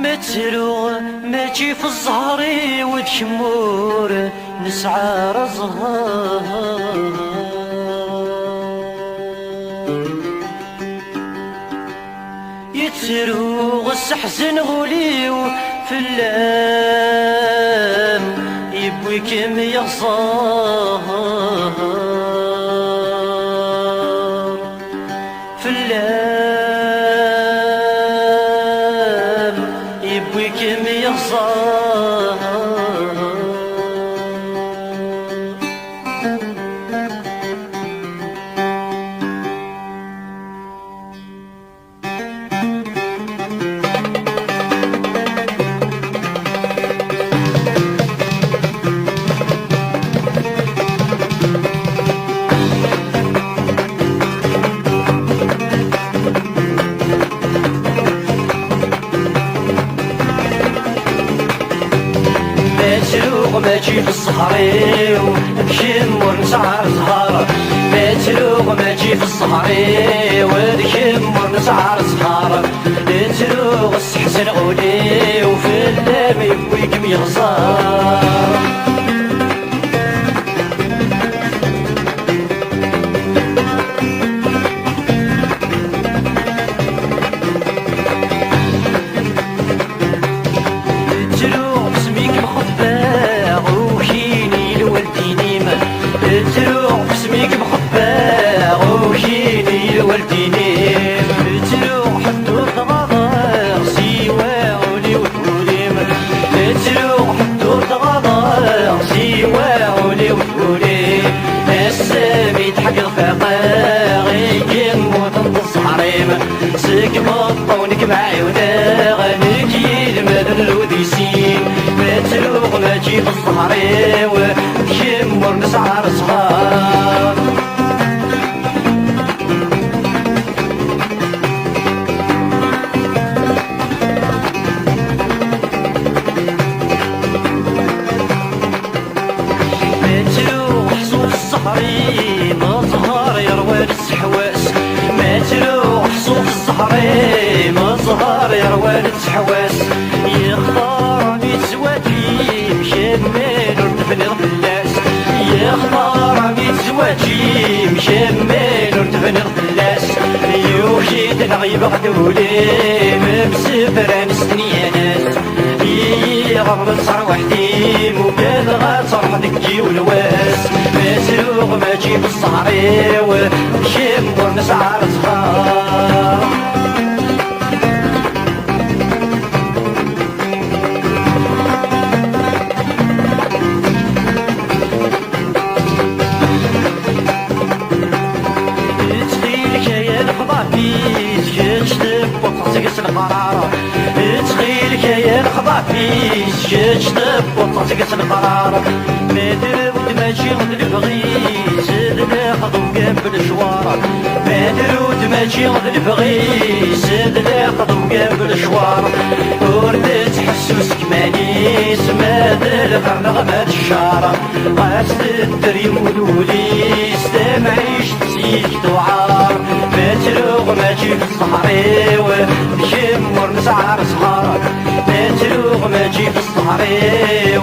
متروغ ماجي في الزهري وذكمور نسعى الزهر يتروغ السحزن غوليو في اللام يبويكم يغصار في اللام يبويكم يغصار ماجي في الصحري وذكمر نسعى زهر متروغ ماجي في الصحري وذكمر نسعى زهر متروغ السحسن غولي وفي اللام يبويكم يغصار تروح بسميك مخباغ وكيني الوالديني تروح الدور تغاضر سيواولي وتقوليم تروح الدور تغاضر سيواولي وتقوليم السامي تحق الفقاغ يموت انت الصحريم سك مطونك معيونا غنك يلمد الوديسين تروح ماجي في الصحري وكمر نسعى صغار تروح صوف الصحري مظهر يروان السحواس ما تروح صوف الصحري مظهر يروان السحواس يختارني زواجي مشمل ورتفني الفلاس يختار عميد زواجي مشمل ورتفني الفلاس يوشيت نغيب غدولي ممسفران سنيانات يغرب صار وحدي مكان غاصر دكي والواس مسروق ماجي بالصحري وشمر نسعى صغار القرار تخيلك يا الخبافيس جتب وطاتك القرار مادر ود ماشي غد البغي زاد ناخذ وقابل شوار مادر ود ماشي غد البغي زاد ناخذ وقابل شوار ورد تحسس كماني سماد الغرنغ الشارع غاس الدري مولولي استمعيش تسيك توعار متروغ ماجي في الصحري وذكمر نسعى صغار متروغ ماجي في الصحري